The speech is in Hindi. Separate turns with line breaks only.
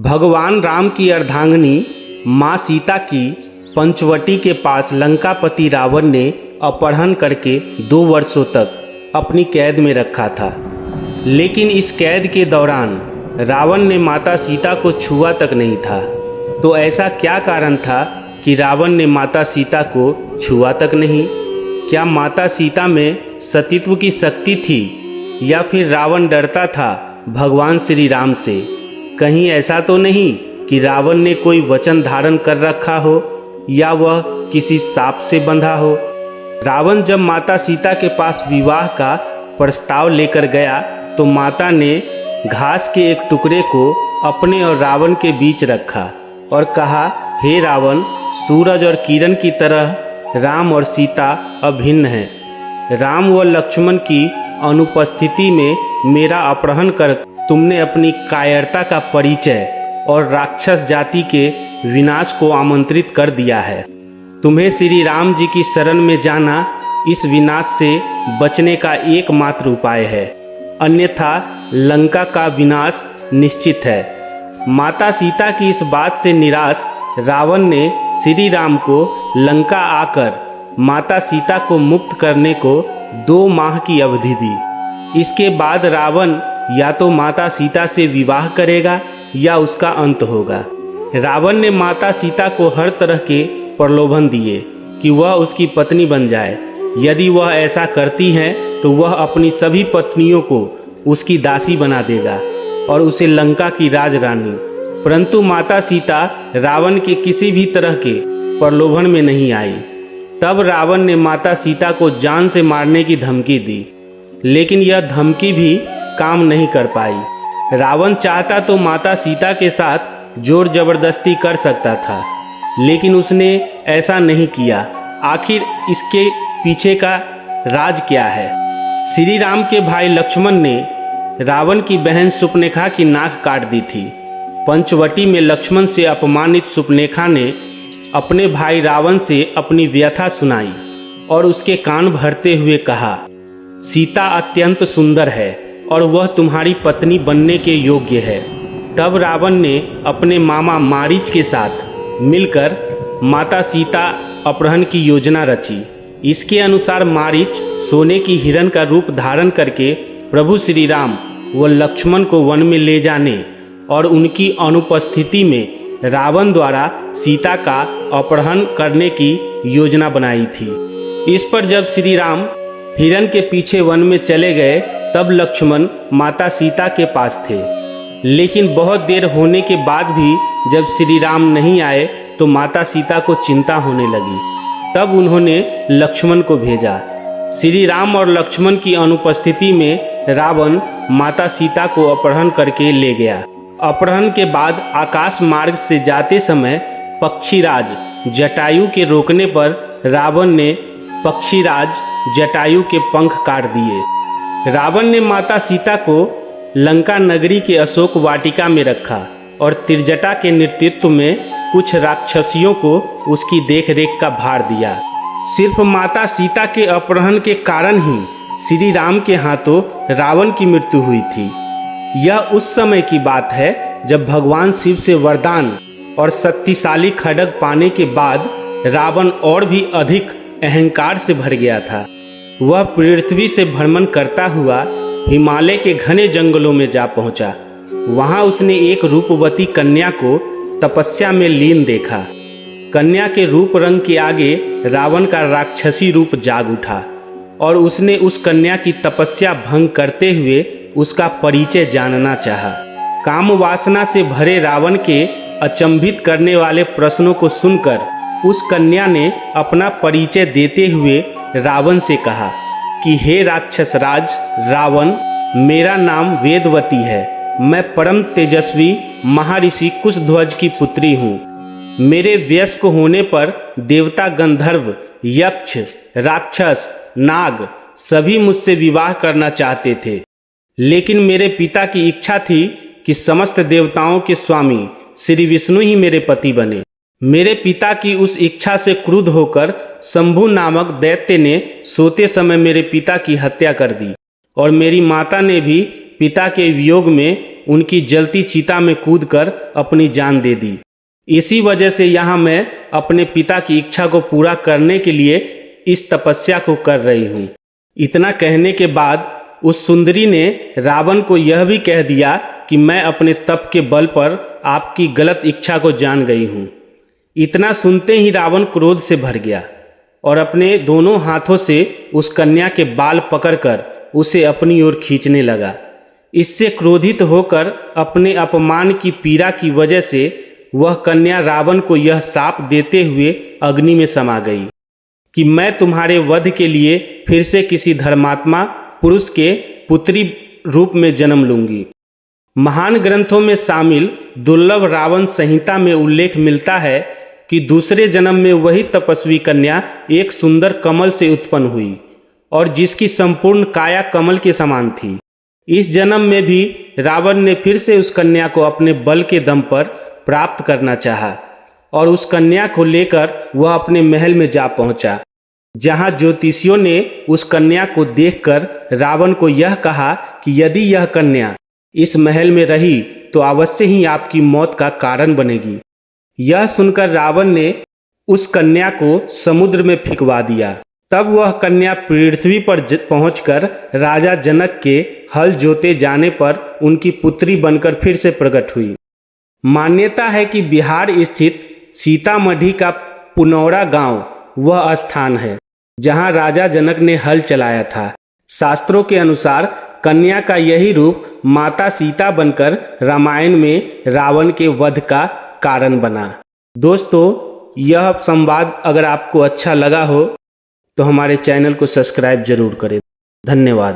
भगवान राम की अर्धांगिनी माँ सीता की पंचवटी के पास लंकापति रावण ने अपहरण करके 2 वर्षों तक अपनी कैद में रखा था। लेकिन इस कैद के दौरान रावण ने माता सीता को छुआ तक नहीं था। तो ऐसा क्या कारण था कि रावण ने माता सीता को छुआ तक नहीं? क्या माता सीता में सतीत्व की शक्ति थी या फिर रावण डरता था भगवान श्री राम से? कहीं ऐसा तो नहीं कि रावण ने कोई वचन धारण कर रखा हो या वह किसी सांप से बंधा हो? रावण जब माता सीता के पास विवाह का प्रस्ताव लेकर गया तो माता ने घास के एक टुकड़े को अपने और रावण के बीच रखा और कहा, हे रावण, सूरज और किरण की तरह राम और सीता अभिन्न हैं। राम व लक्ष्मण की अनुपस्थिति में मेरा अपहरण कर तुमने अपनी कायरता का परिचय और राक्षस जाति के विनाश को आमंत्रित कर दिया है। तुम्हें श्री राम जी की शरण में जाना इस विनाश से बचने का एकमात्र उपाय है, अन्यथा लंका का विनाश निश्चित है। माता सीता की इस बात से निराश रावण ने श्री राम को लंका आकर माता सीता को मुक्त करने को 2 माह की अवधि दी। इसके बाद रावण या तो माता सीता से विवाह करेगा या उसका अंत होगा। रावण ने माता सीता को हर तरह के प्रलोभन दिए कि वह उसकी पत्नी बन जाए। यदि वह ऐसा करती है तो वह अपनी सभी पत्नियों को उसकी दासी बना देगा और उसे लंका की राजरानी। परंतु माता सीता रावण के किसी भी तरह के प्रलोभन में नहीं आई। तब रावण ने माता सीता को जान से मारने की धमकी दी, लेकिन यह धमकी भी काम नहीं कर पाई। रावण चाहता तो माता सीता के साथ जोर जबरदस्ती कर सकता था, लेकिन उसने ऐसा नहीं किया। आखिर इसके पीछे का राज क्या है? श्री राम के भाई लक्ष्मण ने रावण की बहन सुपनेखा की नाक काट दी थी। पंचवटी में लक्ष्मण से अपमानित सुपनेखा ने अपने भाई रावण से अपनी व्यथा सुनाई और उसके कान भरते हुए कहा, सीता अत्यंत सुंदर है और वह तुम्हारी पत्नी बनने के योग्य है। तब रावण ने अपने मामा मारीच के साथ मिलकर माता सीता अपहरण की योजना रची। इसके अनुसार मारीच सोने की हिरण का रूप धारण करके प्रभु श्री राम व लक्ष्मण को वन में ले जाने और उनकी अनुपस्थिति में रावण द्वारा सीता का अपहरण करने की योजना बनाई थी। इस पर जब श्री राम हिरण के पीछे वन में चले गए तब लक्ष्मण माता सीता के पास थे। लेकिन बहुत देर होने के बाद भी जब श्री राम नहीं आए तो माता सीता को चिंता होने लगी। तब उन्होंने लक्ष्मण को भेजा। श्री राम और लक्ष्मण की अनुपस्थिति में रावण माता सीता को अपहरण करके ले गया। अपहरण के बाद आकाश मार्ग से जाते समय पक्षीराज जटायु के रोकने पर रावण ने पक्षीराज जटायु के पंख काट दिए। रावण ने माता सीता को लंका नगरी के अशोक वाटिका में रखा और त्रिजटा के नेतृत्व में कुछ राक्षसियों को उसकी देखरेख का भार दिया। सिर्फ माता सीता के अपहरण के कारण ही श्री राम के हाथों रावण की मृत्यु हुई थी। यह उस समय की बात है जब भगवान शिव से वरदान और शक्तिशाली खड्ग पाने के बाद रावण और भी अधिक अहंकार से भर गया था। वह पृथ्वी से भ्रमण करता हुआ हिमालय के घने जंगलों में जा पहुंचा। वहां उसने एक रूपवती कन्या को तपस्या में लीन देखा। कन्या के रूप रंग के आगे रावण का राक्षसी रूप जाग उठा और उसने उस कन्या की तपस्या भंग करते हुए उसका परिचय जानना चाहा। काम वासना से भरे रावण के अचंभित करने वाले प्रश्नों को सुनकर उस कन्या ने अपना परिचय देते हुए रावण से कहा कि हे राक्षस राज रावण, मेरा नाम वेदवती है। मैं परम तेजस्वी महर्षि कुशध्वज की पुत्री हूँ। मेरे वयस्क होने पर देवता, गंधर्व, यक्ष, राक्षस, नाग सभी मुझसे विवाह करना चाहते थे, लेकिन मेरे पिता की इच्छा थी कि समस्त देवताओं के स्वामी श्री विष्णु ही मेरे पति बने। मेरे पिता की उस इच्छा से क्रुद्ध होकर शंभु नामक दैत्य ने सोते समय मेरे पिता की हत्या कर दी और मेरी माता ने भी पिता के वियोग में उनकी जलती चिता में कूदकर अपनी जान दे दी। इसी वजह से यहाँ मैं अपने पिता की इच्छा को पूरा करने के लिए इस तपस्या को कर रही हूँ। इतना कहने के बाद उस सुंदरी ने रावण को यह भी कह दिया कि मैं अपने तप के बल पर आपकी गलत इच्छा को जान गई हूँ। इतना सुनते ही रावण क्रोध से भर गया और अपने दोनों हाथों से उस कन्या के बाल पकड़कर उसे अपनी ओर खींचने लगा। इससे क्रोधित होकर अपने अपमान की पीड़ा की वजह से वह कन्या रावण को यह शाप देते हुए अग्नि में समा गई कि मैं तुम्हारे वध के लिए फिर से किसी धर्मात्मा पुरुष के पुत्री रूप में जन्म लूंगी। महान ग्रंथों में शामिल दुर्लभ रावण संहिता में उल्लेख मिलता है कि दूसरे जन्म में वही तपस्वी कन्या एक सुंदर कमल से उत्पन्न हुई और जिसकी संपूर्ण काया कमल के समान थी। इस जन्म में भी रावण ने फिर से उस कन्या को अपने बल के दम पर प्राप्त करना चाहा और उस कन्या को लेकर वह अपने महल में जा पहुंचा, जहां ज्योतिषियों ने उस कन्या को देखकर रावण को यह कहा कि यदि यह कन्या इस महल में रही तो अवश्य ही आपकी मौत का कारण बनेगी। यह सुनकर रावण ने उस कन्या को समुद्र में फेंकवा दिया। तब वह कन्या पृथ्वी पर पहुंचकर राजा जनक के हल जोते जाने पर उनकी पुत्री बनकर फिर से प्रकट हुई। मान्यता है कि बिहार स्थित सीतामढ़ी का पुनौरा गांव वह स्थान है जहां राजा जनक ने हल चलाया था। शास्त्रों के अनुसार कन्या का यही रूप माता सीता बनकर रामायण में रावण के वध का कारण बना। दोस्तों, यह संवाद अगर आपको अच्छा लगा हो तो हमारे चैनल को सब्सक्राइब जरूर करें। धन्यवाद।